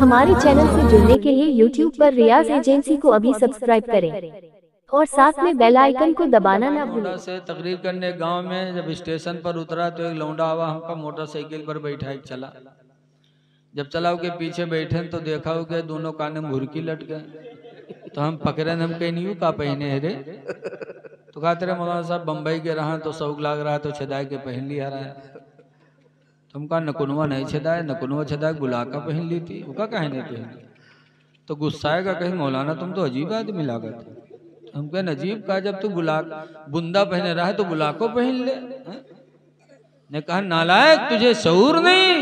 हमारे चैनल से जुड़ने के लिए YouTube पर रियाज एजेंसी को अभी सब्सक्राइब करें और साथ में बेल आइकन को दबाना ना भूलें। से तकरीर करने गांव में जब स्टेशन पर उतरा तो एक लौंडा आवा हमका मोटरसाइकिल पर बैठा एक चला। जब चलाओ के पीछे बैठे तो देखा हो के दोनों काने में भुरकी लट गए। तो हम पकड़े हम कहीं नहीं का पहने है रे। तो कहा तेरे मौलाना साहब बम्बई के रहा तो शौक लाग रहा तो छदाए के पहन लिया रहा है। तुम कहा नकुनवा नहीं छदाए, नकुनवा छदाए गुलाका पहन ली थी, वो कहा नहीं पहन। तो गुस्साएगा कहीं मौलाना तुम तो अजीब आदमी लागत। हम कहें अजीब कहा जब तू बुंदा पहने रहा है तो गुलाको पहन ले। ने कहा नालायक तुझे शऊर नहीं,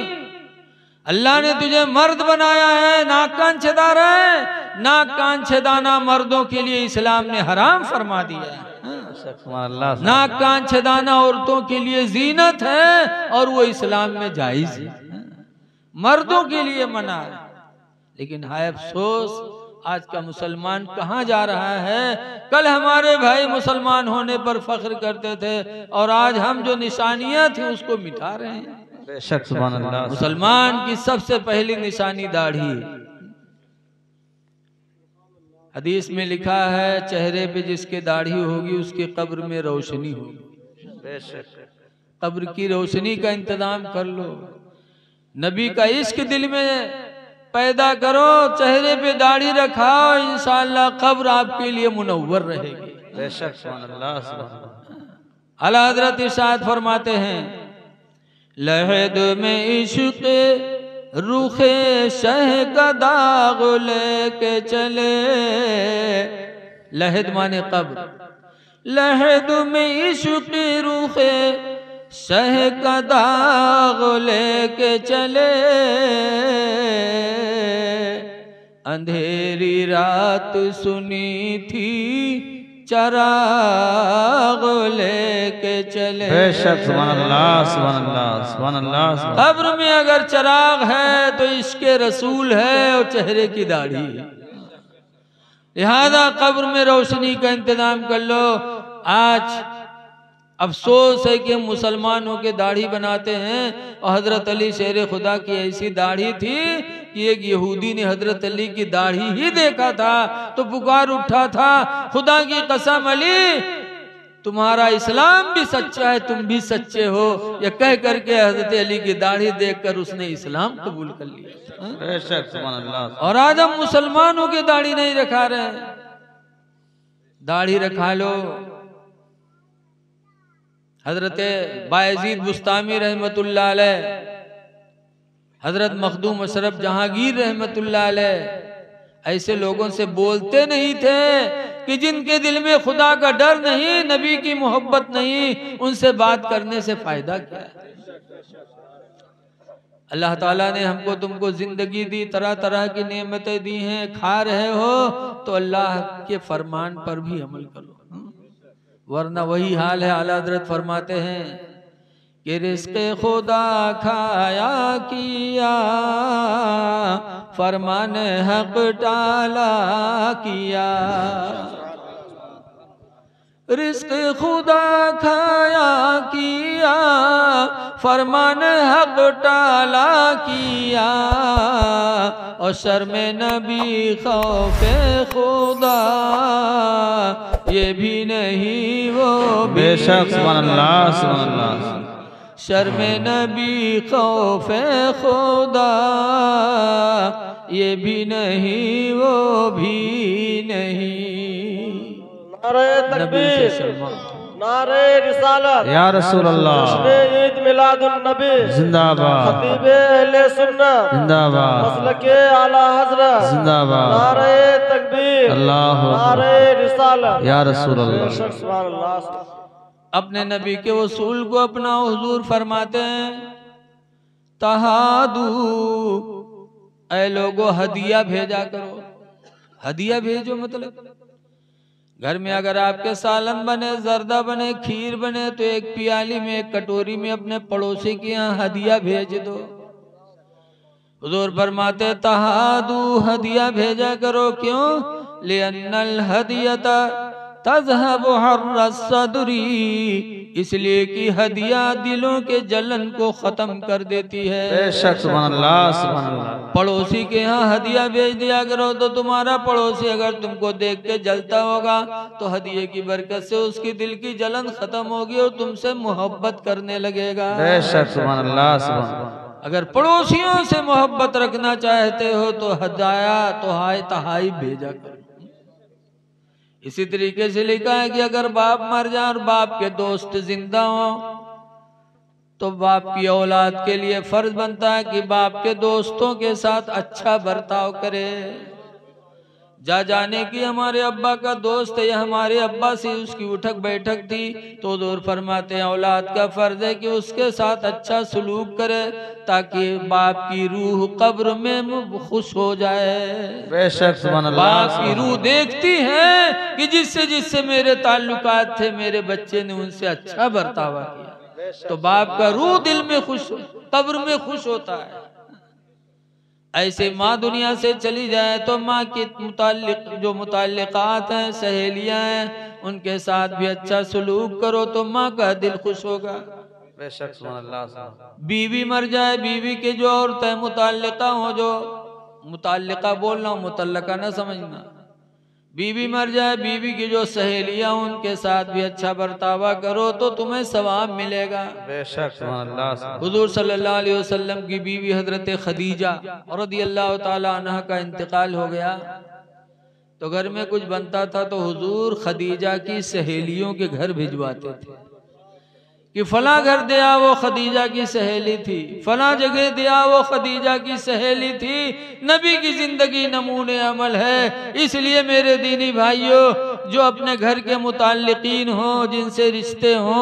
अल्लाह ने तुझे मर्द बनाया है, नाक कान छेदा रहा है। नाक कान छेदाना मर्दों के लिए इस्लाम ने हराम फरमा दिया है। नाक कान छेदाना औरतों के लिए जीनत है और वो इस्लाम में जायज है, मर्दों के लिए मना है। लेकिन हाय अफसोस आज का मुसलमान कहाँ जा रहा है। कल हमारे भाई मुसलमान होने पर फख्र करते थे और आज हम जो निशानियां थी उसको मिटा रहे हैं। बेशक सुभान अल्लाह। मुसलमान की सबसे पहली निशानी दाढ़ी है। हदीस में लिखा है चेहरे पे जिसके दाढ़ी होगी उसके कब्र में रोशनी होगी। बेशक कब्र की रोशनी का इंतजाम कर लो, नबी का इश्क दिल में पैदा करो, चेहरे पे दाढ़ी रखाओ, इंशाअल्लाह कब्र आपके लिए मुनव्वर रहेगी। बेशक सुभान अल्लाह। आला हज़रत इरशाद फरमाते हैं लहद में इश्क़ रुखे शह का दाग लेके चले। लहद माने कब्र, लहद में इश्क़ रुखे शह का दाग लेके चले। अंधेरी रात सुनी थी चराग लेके चले। बेशक सुभान अल्लाह सुभान अल्लाह सुभान अल्लाह। कब्र में अगर चराग है तो इसके रसूल है और चेहरे की दाढ़ी है। लिहाजा कब्र में रोशनी का इंतजाम कर लो। आज अफसोस है कि मुसलमानों के दाढ़ी बनाते हैं और हजरत अली शेर खुदा की ऐसी दाढ़ी थी कि एक यहूदी ने हजरत अली की दाढ़ी ही देखा था तो पुकार उठा था खुदा की कसम अली तुम्हारा इस्लाम भी सच्चा है, तुम भी सच्चे हो। यह कह करके हजरत अली की दाढ़ी देखकर उसने इस्लाम कबूल कर लिया। बेशक सुभान अल्लाह। और आज हम मुसलमानों की दाढ़ी नहीं रखा रहे। दाढ़ी रखा लो। हजरत बायजीद बुस्तामी रहमतुल्लाह अलैह, हजरत मखदूम अशरफ जहांगीर रहमतुल्लाह अलैह ऐसे लोगों से बोलते नहीं थे कि जिनके दिल में खुदा का डर नहीं, नबी की मोहब्बत नहीं, उनसे बात करने से फायदा क्या है। अल्लाह ताला ने हमको तुमको जिंदगी दी, तरह तरह की नेमतें दी हैं, खा रहे हो तो अल्लाह के फरमान पर भी अमल करो, वरना वही हाल है। आला हज़रत फरमाते हैं कि रिज़्क़े खुदा खाया किया, फरमान हक टाला किया। रिज़्क़े खुदा खाया किया, फरमान हक टाला किया। और शर्म नबी खौफे खुदा ये भी नहीं वो बेशक सुभान अल्लाह सुभान अल्लाह। शर्म नबी खौफे खुदा ये भी नहीं वो भी नहीं। नारे तकबीर, नारे रिसालत या रसूल अल्लाह। ईद मिलादुन नबी जिंदाबाद, खतीबे अहले सुन्नत जिंदाबाद, मसलके आला हजरत जिंदाबाद। नारे तकबीर, अल्लाह नारे रिसालत या रसूल अल्लाह। बेशक सुभान अल्लाह। अपने नबी के वसूल को अपना हुजूर फरमाते हैं तहादू ऐ लोगो हदिया भेजा करो। हदिया भेजो मतलब घर में अगर आपके सालन बने, जर्दा बने, खीर बने तो एक पियाली में, एक कटोरी में अपने पड़ोसी के यहाँ हदिया भेज दो। हुजूर फरमाते तहादू हदिया भेजा करो। क्यों? लिअन्नल हदियता तज़हबु हर्र सदरी, इसलिए कि हदिया दिलों के जलन को खत्म कर देती है। बेशक सुभान अल्लाह सुभान अल्लाह। पड़ोसी के यहाँ हदिया भेज दिया करो तो तुम्हारा पड़ोसी अगर तुमको देख के जलता होगा तो हदिये की बरकत से उसकी दिल की जलन खत्म होगी और तुमसे मोहब्बत करने लगेगा। बेशक सुभान अल्लाह सुभान अल्लाह। अगर पड़ोसियों से मोहब्बत रखना चाहते हो तो हदाया तो हाय तहाई भेजा करो। इसी तरीके से लिखा है कि अगर बाप मर जाए और बाप के दोस्त जिंदा हो तो बाप की औलाद के लिए फर्ज बनता है कि बाप के दोस्तों के साथ अच्छा बर्ताव करे। जाने की हमारे अब्बा का दोस्त है या हमारे अब्बा से उसकी उठक बैठक थी तो दूर फरमाते हैं औलाद का फर्ज है कि उसके साथ अच्छा सलूक करे ताकि बाप की रूह कब्र में खुश हो जाए। बेशक सुभान अल्लाह। बाप की रूह देखती है कि जिससे मेरे ताल्लुकात थे मेरे बच्चे ने उनसे अच्छा बर्तावा किया तो बाप का रूह दिल में खुश कब्र में खुश होता है। ऐसे माँ दुनिया से चली जाए तो माँ के जो मुताल्लिकात हैं सहेलियां हैं उनके साथ भी अच्छा सलूक करो तो माँ का दिल खुश होगा। बेशक सुभान अल्लाह। बीवी मर जाए बीवी के जो औरतें मुताल्लिका हो, जो मुताल्लिका बोल रहा हूँ मुतल्लका न समझना, बीवी मर जाए बीवी की जो सहेलियां उनके साथ भी अच्छा बर्तावा करो तो तुम्हें सवाब मिलेगा। बेशक सुभान अल्लाह। हुजूर सल्लल्लाहु अलैहि वसल्लम की बीवी हजरत खदीजा रदियल्लाहु ताला अन्हा का इंतकाल हो गया तो घर में कुछ बनता था तो हुजूर खदीजा की सहेलियों के घर भिजवाते थे कि फला घर दिया वो खदीजा की सहेली थी, फला जगह दिया वो खदीजा की सहेली थी। नबी की जिंदगी नमूने अमल है। इसलिए मेरे दीनी भाइयों जो अपने घर के मुताल्लिकीन हो जिनसे रिश्ते हो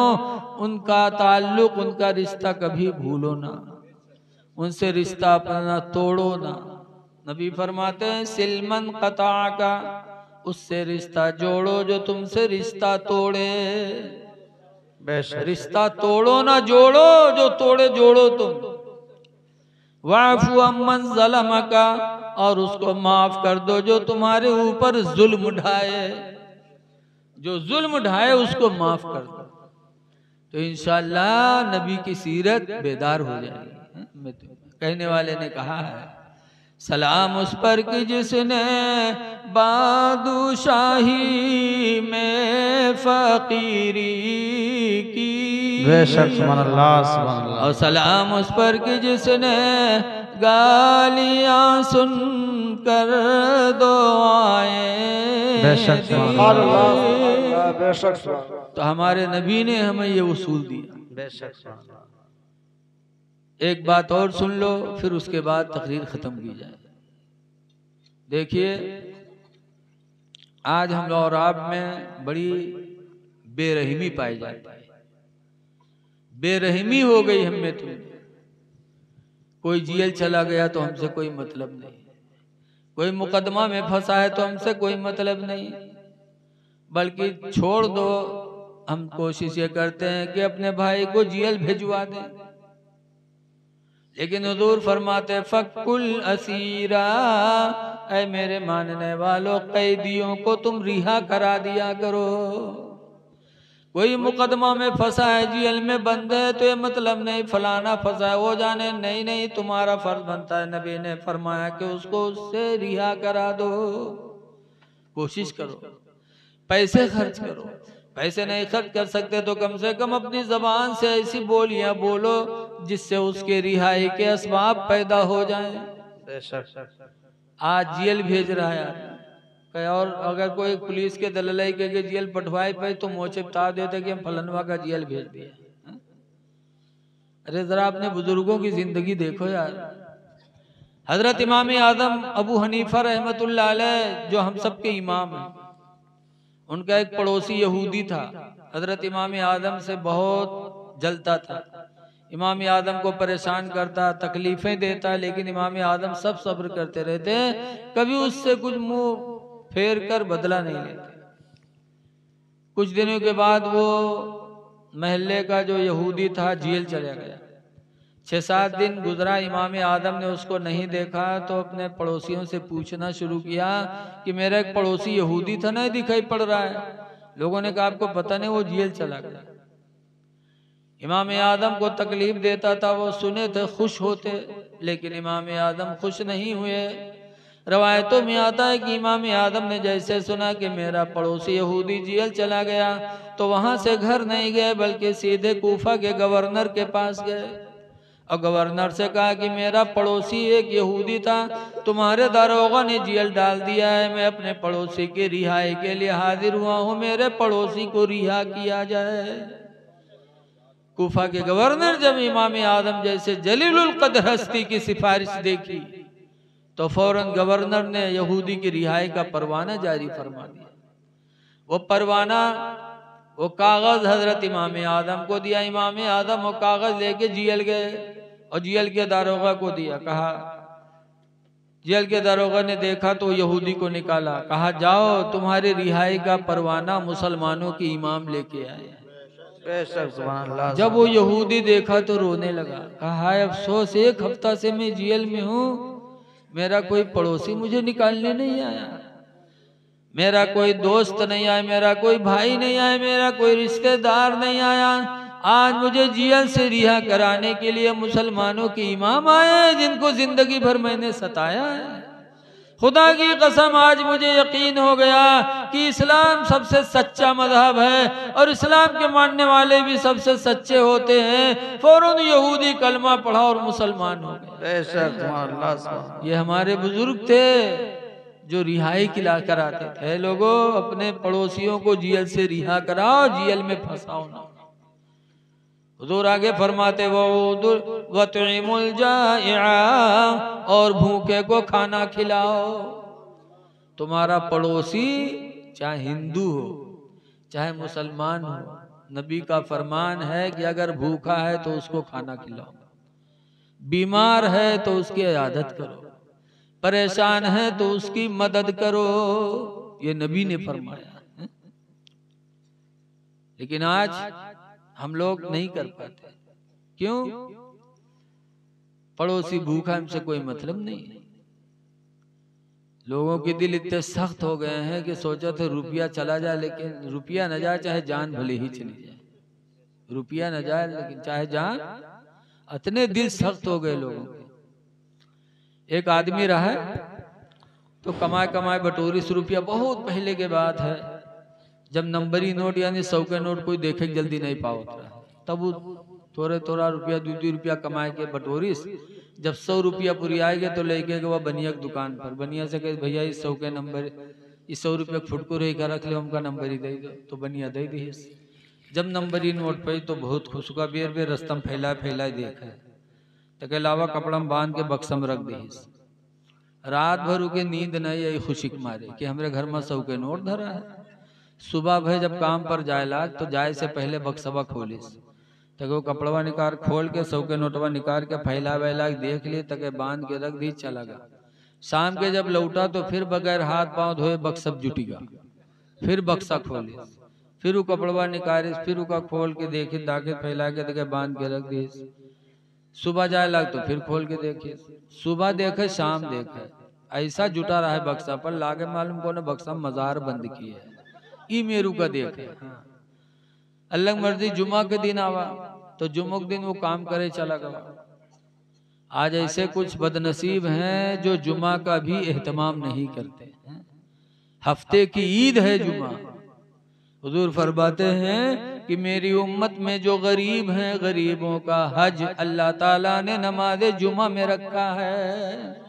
उनका ताल्लुक उनका रिश्ता कभी भूलो ना, उनसे रिश्ता अपना तोड़ो ना। नबी फरमाते हैं सिलमन कता का, उससे रिश्ता जोड़ो जो तुमसे रिश्ता तोड़े। रिश्ता तोड़ो ना जोड़ो, जो तोड़े जोड़ो तुम। वाफु अम्मन ज़लम का, और उसको माफ कर दो जो तुम्हारे ऊपर जुल्म ढाए, जो जुल्म ढाए उसको माफ कर दो तो इंशाअल्लाह नबी की सीरत बेदार हो जाएगी। कहने वाले ने कहा है सलाम उस पर कि जिसने बादशाही में फकीरी की। बेशक सुभान अल्लाह सुभान अल्लाह। और सलाम उस पर कि जिसने गालियां सुनकर दुआएं। बेशक सुभान अल्लाह। बेशक सुभान। तो हमारे नबी ने हमें ये उसूल दिया। बेशक सुभान अल्लाह। एक बात और सुन लो फिर उसके बाद तकरीर खत्म की जाए। देखिए आज हम और आप में बड़ी बेरहमी पाई जाती है, बेरहमी हो गई हम में। तो कोई जेल चला गया तो हमसे कोई मतलब नहीं, कोई मुकदमा में फंसा है तो हमसे कोई मतलब नहीं, बल्कि छोड़ दो हम कोशिश ये करते हैं कि अपने भाई को जेल भिजवा दें। लेकिन हुजूर फरमाते फकुल असीरा, ऐ मेरे मानने वालों कैदियों को तुम रिहा करा दिया करो। कोई मुकदमा में फंसा है जेल में बंद है तो ये मतलब नहीं फलाना फंसा है वो जाने, नहीं नहीं तुम्हारा फर्ज बनता है। नबी ने फरमाया कि उसको उससे रिहा करा दो। कोशिश करो, पैसे खर्च करो, पैसे नहीं खर्च कर सकते तो कम से कम अपनी जबान से ऐसी बोलियां बोलो जिससे उसके रिहाई के असबाब पैदा हो जाएं। आज जेल भेज रहा है और अगर कोई पुलिस के दलाली के जेल पटवाए पे तो मोचे बता देते कि हम फलनवा का जेल भेज दिया। अरे जरा अपने बुजुर्गों की जिंदगी देखो यार। हजरत इमाम आजम अबू हनीफा रहमतुल्लाह अलैह जो हम सब के इमाम हैं, उनका एक पड़ोसी यहूदी था। हजरत इमाम आदम से बहुत जलता था, इमाम आदम को परेशान करता, तकलीफें देता, लेकिन इमाम आदम सब सब्र करते रहते, कभी उससे कुछ मुंह फेर कर बदला नहीं लेते। कुछ दिनों के बाद वो महल्ले का जो यहूदी था जेल चला गया। 6-7 दिन गुजरा, इमाम आदम ने उसको नहीं देखा तो अपने पड़ोसियों से पूछना शुरू किया कि मेरा एक पड़ोसी यहूदी था ना दिखाई पड़ रहा है। लोगों ने कहा आपको पता नहीं वो जेल चला गया। इमाम आदम को तकलीफ देता था, वो सुने थे खुश होते, लेकिन इमाम आदम खुश नहीं हुए। रवायतों में आता है कि इमाम आदम ने जैसे सुना कि मेरा पड़ोसी यहूदी जेल चला गया तो वहां से घर नहीं गए बल्कि सीधे कूफा के गवर्नर के पास गए और गवर्नर से कहा कि मेरा पड़ोसी एक यहूदी था, तुम्हारे दारोगा ने जेल डाल दिया है, मैं अपने पड़ोसी की रिहाई के लिए हाजिर हुआ हूं, मेरे पड़ोसी को रिहा किया जाए। कूफा के गवर्नर जब इमाम आदम जैसे जलीलुल कद्र हस्ती की सिफारिश देखी तो फौरन गवर्नर ने यहूदी की रिहाई का परवाना जारी फरमा दिया। वो परवाना, वो कागज हजरत इमाम आदम को दिया। इमाम आदम वो कागज लेके जेल गए और जेल के दारोगा को दिया। कहा, जेल के दारोगा ने देखा तो यहूदी को निकाला, कहा जाओ तुम्हारी रिहाई का परवाना मुसलमानों की इमाम लेके आए। जब वो यहूदी देखा तो रोने लगा, कहा हाय अफसोस, एक हफ्ता से मैं जेल में हूँ, मेरा कोई पड़ोसी मुझे निकालने नहीं आया, मेरा कोई दोस्त नहीं आया, मेरा कोई भाई नहीं आया, मेरा कोई रिश्तेदार नहीं आया। आज मुझे जेल से रिहा कराने के लिए मुसलमानों के इमाम आए जिनको जिंदगी भर मैंने सताया है। खुदा की कसम आज मुझे यकीन हो गया कि इस्लाम सबसे सच्चा मजहब है और इस्लाम के मानने वाले भी सबसे सच्चे होते हैं। फौरन यहूदी कलमा पढ़ा और मुसलमान हो गए। ये हमारे बुजुर्ग थे जो रिहाई खिला कराते थे, लोगों अपने पड़ोसियों को जेल से रिहा कराओ, जेल में फंसाओ ना। हुजूर आगे फरमाते वतइमुल जाइआ, और भूखे को खाना खिलाओ। तुम्हारा पड़ोसी चाहे हिंदू हो चाहे मुसलमान हो, नबी का फरमान है कि अगर भूखा है तो उसको खाना खिलाओ, बीमार है तो उसकी इयादत करो, परेशान है तो उसकी मदद करो, ये नबी ने फरमाया। लेकिन आज हम लोग नहीं कर पाते। क्यों? पड़ोसी भूखा, हमसे कोई मतलब नहीं है। लोगों के दिल इतने सख्त हो गए हैं कि सोचा था रुपया चला जाए, लेकिन रुपया न जाए चाहे जान भले ही चली जाए, रुपया न जाए लेकिन चाहे जान, इतने दिल सख्त हो गए लोगों के। एक आदमी रहा तो कमाए कमाए बटोरी 100 रुपया, बहुत पहले के बात है, जब नंबरी नोट यानी 100 के नोट कोई देखे जल्दी नहीं पाता, तब वो थोड़ा रुपया 2 रुपया कमाए के बटोरिस, जब 100 रुपया पूरी आएगा तो लेके गए वह बनिया की दुकान पर। बनिया से कहे भैया इस 100 के नंबर, इस 100 रुपया फुटको रही का रख ले, हमका नंबर ही दे दो, तो बनिया दे दी। जब नंबरी नोट पे तो बहुत खुश हुआ, बेर बेर रस्तम फैला देखे तो के अलावा कपड़ा में बांध के बक्सम रख दी। रात भर के नींद नहीं आई खुशी के मारे कि हमारे घर में 100 के नोट धरा है। सुबह भाई जब काम पर जाए लाग तो जाए से पहले बक्सवा खोलिस, तक कपड़वा निकाल खोल के 100 के नोटवा निकाल के फैला वैला देख लिए, तक बांध के रख दी, चला गया। शाम के जब लौटा तो फिर बगैर हाथ पांव धोए बक्सब जुटेगा, फिर बक्सा खोली, फिर वो कपड़वा निकालिस, फिर उसका खोल के देखे, दाके फैला के तक बांध के रख दी। सुबह जाए लग तो फिर खोल के देखे, सुबह देखे शाम देखे, ऐसा जुटा रहा है बक्सा पर, लागे मालूम को बक्सा मजार बंद किए है। ई मेरू का देखे, अल्लाह मर्जी जुमा के दिन आवा तो जुम्मे के दिन वो काम करे चला गया। आज ऐसे कुछ बदनसीब हैं जो जुमा का भी एहतमाम नहीं करते हैं। हफ्ते की ईद है जुमा। हुजूर फरमाते हैं कि मेरी उम्मत में जो गरीब हैं, गरीबों का हज अल्लाह ताला ने नमाज जुमा में रखा है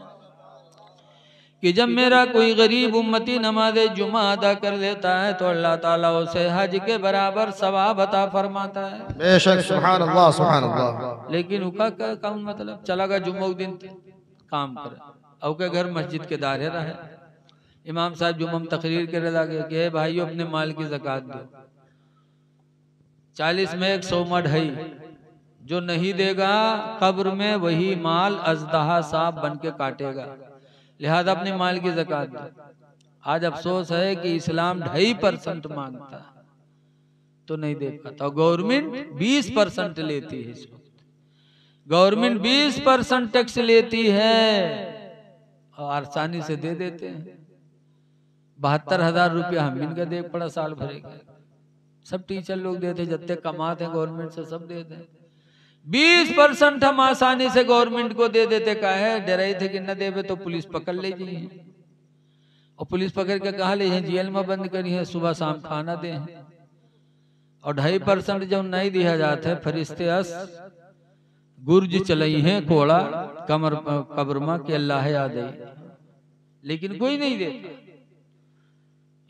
कि जब मेरा कोई गरीब उम्मती नमाज जुमा अदा कर लेता है तो अल्लाह ताला उसे हज के बराबर सवाब अता फरमाता है। बेशक, सुभान अल्लाह, सुभान अल्लाह। लेकिन उसका क्या काम, मतलब चला गया जुम्मे दिन काम करे, और के घर मस्जिद के दायरे रहे। इमाम साहब जुम्मे में तकरीर करे लगे कि भाइयों अपने माल की ज़कात दो, 40 में 100 मड है, जो नहीं देगा कब्र में वही माल अजदहा सांप बन के काटेगा, लिहाजा अपने माल की ज़कात दो। आज अफसोस है कि इस्लाम 2.5% मांगता है तो नहीं दे पाता। गवर्नमेंट 20% लेती है, इस वक्त गवर्नमेंट 20% टैक्स लेती है और आसानी से दे देते हैं। 72,000 रुपया हम इनका देख पड़ा साल भरेगा। सब टीचर लोग देते, जितने कमाते हैं गवर्नमेंट से सब देते हैं। 20% हम आसानी से गवर्नमेंट को दे देते, का है डरे थे कि न देवे तो पुलिस पकड़ ले जाइए, और पुलिस पकड़ के कहा ले जेल में बंद करी है, सुबह शाम खाना दे। और 2.5% जब नहीं दिया जाता है, फरिश्ते अस गुर्ज चलई है कोड़ा कमर कब्र में के अल्लाह याद है, लेकिन कोई नहीं देता।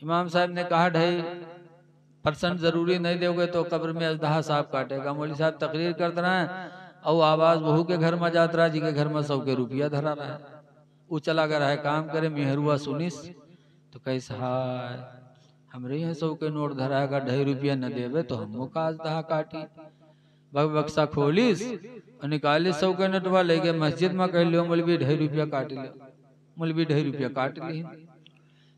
इमाम साहब ने कहा 2.5% जरूरी नहीं दोगे तो कब्र में अजदहा साहब काटेगा। मौलवी साहब तकरीर करते रहे और आवाज बहू के घर में जात रहा, जी के घर में 100 के रुपया धरा रहा है, वो चला कर है काम करे, मेहरुआ सुनिस तो कैसा हाय हमरे यहाँ 100 के नोट धराएगा, 2.5 रुपया न देवे तो हमको का अजदहा काटी। बक्सा खोलिस और निकालिस 100 के नोटवा लेके मस्जिद में कह लियो मौलवी 2.5 रुपया काट लियो, मौलवी 2.5 रुपया काट ली।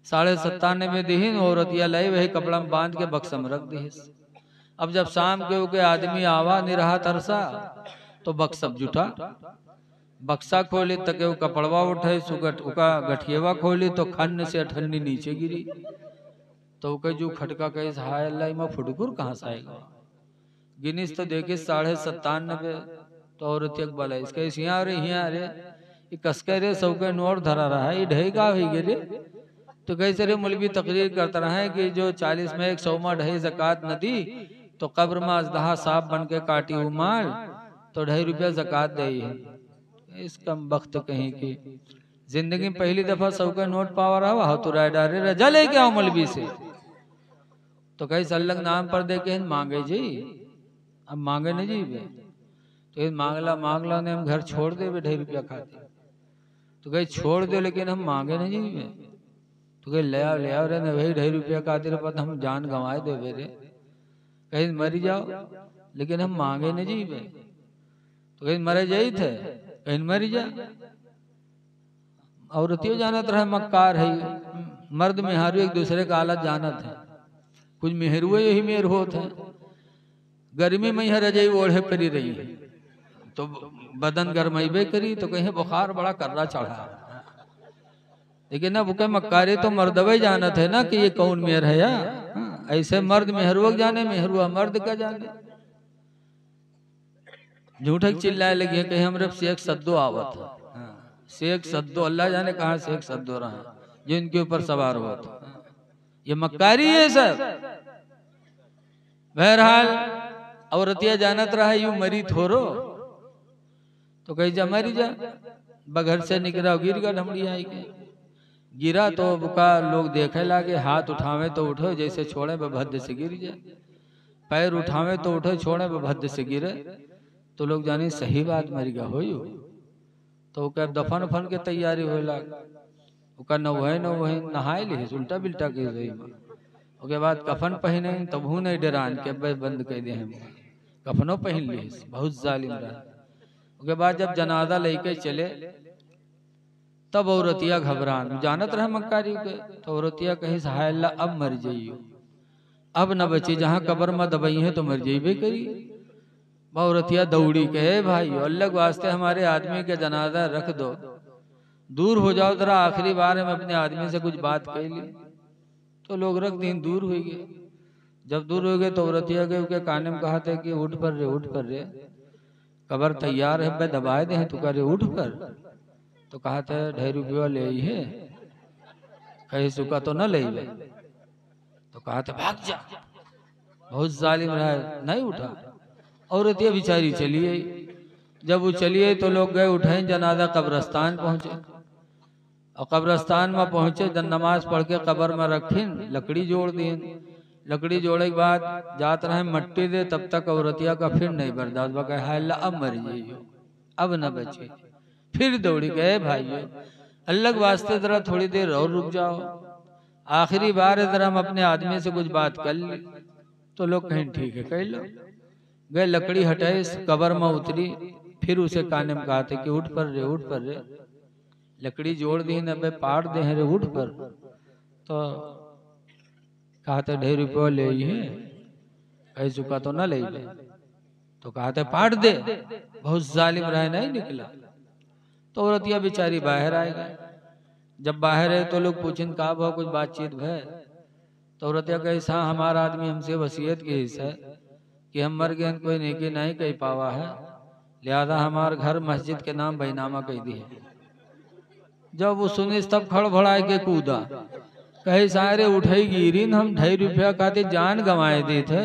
97.5 दीन औरतिया लाई वही कपड़ा में बांध के बक्सा में रख दी। अब जब शाम के आदमी आवा नहीं रहा तरसा तो बक्सा जुटा, बक्सा खोली तक वो कपड़वा उठाई सुगट उका गठिएवा खोली तो खन्न से अठन्नी नीचे गिरी, तो कह जो खटका कहे हाय अल्लाह में फुटकुर कहाँ से आएगा। गिनीस तो देखे 97.5 तो औरत वाला इसके यहाँ अरे ये कसके रे 100 के नोट धरा रहा है, ये ढेगा हो गिरे। तो कैसे रे मौलवी तकरीर करता रहा है कि जो 40 में 100 में 2.5 ज़कात न दी तो कब्र में अजदहा साहब बन के काटी हुई माल तो 2.5 रुपया ज़कात दे है। इस कम वक्त कहीं की जिंदगी में पहली दफा 100 का नोट पावा रहा हो तो राय डारे रजा लेके आओ मौलवी से, तो कैसे अल्लाह नाम पर दे के मांगे जी, अब मांगे नहीं जी बे तो मांगला ने हम घर छोड़ दे 2.5 रुपया खाते, तो कहीं छोड़ दे लेकिन हम मांगे नहीं जी बे, तो कहीं ले आओ रे न वही 2.5 रुपया खातिर पर हम जान गंवाए दे रे, कहीं मरी जाओ लेकिन हम मांगे नहीं जी बे, तो कहीं मरे जाई थे कहीं मरी जा। औरतियों जानत रहे मक्कार है, मर्द मेहरू एक दूसरे का हालत जानत है, कुछ मेहरुए यही मेहर होते हैं। गर्मी में यह रजाई ओढ़े परी रही है तो बदन गरमाइबे करी तो कहीं बुखार बड़ा कर्रा चढ़ा, लेकिन अब के मक्कारी तो मर्दवे जानत है ना कि ये कौन मेहर है, या ऐसे मर्द मेहरुआ जाने मेहरुआ मर्द का जाने। झूठे चिल्लाए लगी है कहीं हमरे शेख सद्दो आवत है, शेख सद्दो अल्लाह जाने कहाँ शेख सद्दो रहा जो इनके ऊपर सवार हुआ था, ये मक्कारी है सब। बहरहाल औरतिया जानत रहा यू मरी थोरो तो कही जा मरी जा, बघर से निकला गिर गया ढमड़ी आई के गिरा तो बुका लोग देखे लागे, हाथ उठावे तो उठो जैसे छोड़े भद्द से गिर जाए, पैर उठावे तो उठो छोड़े भद्द से गिरे, तो लोग जाने सही बात मरी गया हो यू, तो क्या दफन उफन के तैयारी हो लग न वही नहाए ली उल्टा बिल्टा के उसके बाद कफन पहने तब नहीं डरान के बंद कर दे हम कफनों पहन ली, बहुत जालिम रहा। उसके बाद जब जनाजा लेके चले तब औरतिया घबरान जानत रहे मक्कारी के, तो औरतिया कहीं हाय अल्लाह अब मर जाइयो, अब न बची, जहाँ कब्र में दबाई है तो मर जाइबे करी। औरतिया दौड़ी कहे भाई अल्लाह के वास्ते हमारे आदमी के जनाजा रख दो, दूर हो जाओ जरा, आखिरी बार हम अपने आदमी से कुछ बात कह ली। तो लोग रख दिन दूर हो गए, जब दूर हो गए तो औरतिया के काने में कहा था कि उठ पर रे कब्र तैयार है बे दबाए दे, तो करे उठ पर, तो कहा था 2.5 रुपया ले है, कहीं सुखा तो न ले, तो कहा था भाग जा, बहुत जालिम रहा है, नहीं उठा। औरतिया बेचारी चली आई, जब वो चलिए तो लोग गए उठाए जनाजा कब्रस्तान पहुंचे, और कब्रस्तान में पहुंचे जब नमाज पढ़ के कब्र में रखीन लकड़ी जोड़ दी, लकड़ी जोड़े के बाद जात रहे मट्टी दे, तब तक औरतिया का फिर नहीं बर्दाश्त बका है अल्लाह अब मर जाइयो, अब न बचे। फिर दौड़ी गए भाइयों अल्लाह के वास्ते जरा थोड़ी देर और रुक जाओ, आखिरी बार जरा हम अपने आदमी से कुछ बात कर ली, तो लोग कहें ठीक है कह लो। गए लकड़ी हटाए कब्र में उतरी, फिर उसे काने में कहा था कि उठ पर रे, लकड़ी जोड़ दी न बे पाड़ दे रे उठ पर, तो कहा था 2.5 रुपया ले है, कह चुका तो न ले, तो कहा था पाड़ दे, बहुत जालिम रहा नहीं निकला। तो औरतिया बेचारी बाहर आएगा, जब बाहर है तो लोग पूछें का भाव कुछ बातचीत भय, तो तो औरत कैसा हमारा आदमी हमसे वसीयत की है कि हम मर गए कोई नेकी नहीं कही पावा है, लिहाजा हमार घर मस्जिद के नाम बैनामा कह दी है। जब वो सुने तब खड़बड़ाए के कूदा, कहे सारे उठाई गिरी हम 2.5 रुपया खाते जान गंवाए दी थे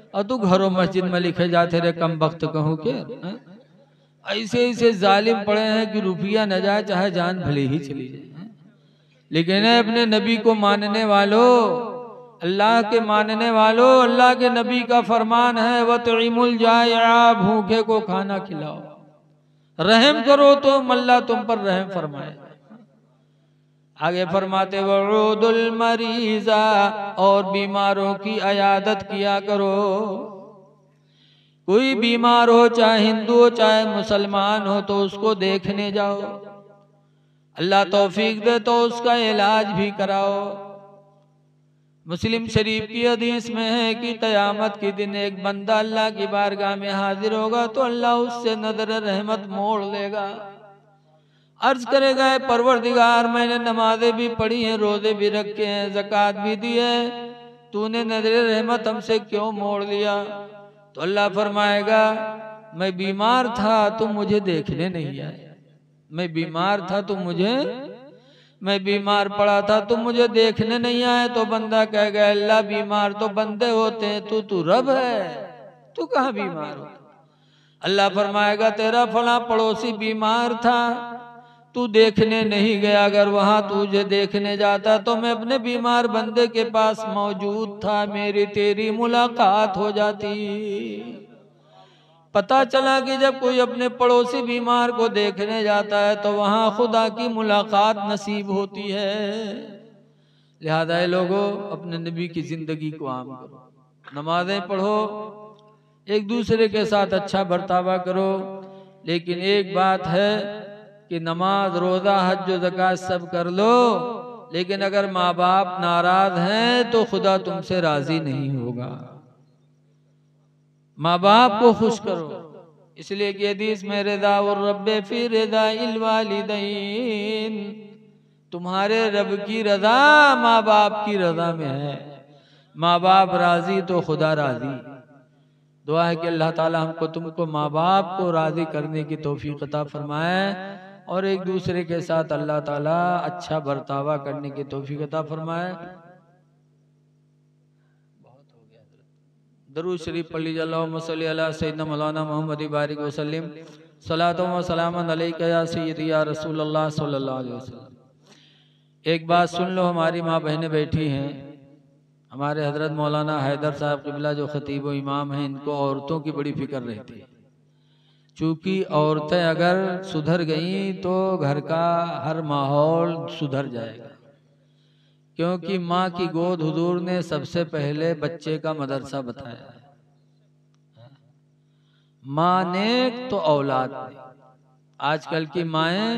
और तू घरों मस्जिद में लिखे जाते रे कम वक्त कहूँ के। ऐसे ऐसे जालिम पड़े हैं कि रुपया न जाए चाहे जान भले ही चली जाए। लेकिन अपने नबी को मानने वालों, अल्लाह के मानने वालों, अल्लाह के नबी का फरमान है वतइमुल जाया, भूखे को खाना खिलाओ, रहम करो तो अल्लाह तुम पर रहम फरमाए। आगे फरमाते वउदुल मरीजा, और बीमारों की अयादत किया करो। कोई बीमार हो, चाहे हिंदू हो चाहे मुसलमान हो, तो उसको देखने जाओ, अल्लाह तौफीक दे तो उसका इलाज भी कराओ। मुस्लिम शरीफ की हदीस में है कि क़यामत के दिन एक बंदा अल्लाह की बारगाह में हाजिर होगा तो अल्लाह उससे नजर रहमत मोड़ लेगा। अर्ज करेगा परवरदिगार, मैंने नमाजें भी पढ़ी हैं, रोजे भी रखे हैं, ज़कात भी दी है, तूने नजर रहमत हमसे क्यों मोड़ लिया? तो अल्लाह फरमाएगा मैं बीमार था तुम मुझे देखने नहीं आए, मैं बीमार था तुम मुझे, मैं बीमार पड़ा था तुम मुझे देखने नहीं आए। तो बंदा कहेगा अल्लाह बीमार तो बंदे होते हैं, तू रब है, तू कहाँ बीमार होता? अल्लाह फरमाएगा तेरा फला पड़ोसी बीमार था, तू देखने नहीं गया, अगर वहां तुझे देखने जाता तो मैं अपने बीमार बंदे के पास मौजूद था, मेरी तेरी मुलाकात हो जाती। पता चला कि जब कोई अपने पड़ोसी बीमार को देखने जाता है तो वहां खुदा की मुलाकात नसीब होती है। लिहाजा लोगों अपने नबी की जिंदगी को आम करो, नमाजें पढ़ो, एक दूसरे के साथ अच्छा बर्तावा करो। लेकिन एक बात है कि नमाज रोजा हज ज़कात सब कर लो, लेकिन अगर माँ बाप नाराज हैं तो खुदा तुमसे राजी नहीं होगा। माँ बाप को खुश करो, इसलिए कि हदीस में रिदा और रब्बे फी रिदा इल वालिदैन, तुम्हारे रब की रजा माँ बाप की रजा में है। माँ बाप राजी तो खुदा राजी। दुआ है कि अल्लाह ताला हमको तुमको माँ बाप को राजी करने की तौफीक अता फरमाए और एक दूसरे के साथ अल्लाह ताला अच्छा बर्तावा करने की तौफीक अता फरमाए। दरूद शरीफ पढ़ लीजिए, अल्लाहुम्मा सल्ली अला सय्यिदना मौलाना मोहम्मद बारिक वसल्लम सलातो व सलामन अलैका या सय्यदी या रसूलल्लाह सल्लल्लाहु अलैहि वसल्लम। एक बात सुन लो, हमारी माँ बहनें बैठी हैं, हमारे हजरत मौलाना हैदर साहब क़िबला जो खतीब व इमाम हैं, इनको औरतों की बड़ी फिक्र रहती है। चूँकि औरतें अगर सुधर गईं तो घर का हर माहौल सुधर जाएगा, क्योंकि माँ की गोद हुजूर ने सबसे पहले बच्चे का मदरसा बताया है। माँ नेक तो औलाद नेक। आजकल की माएँ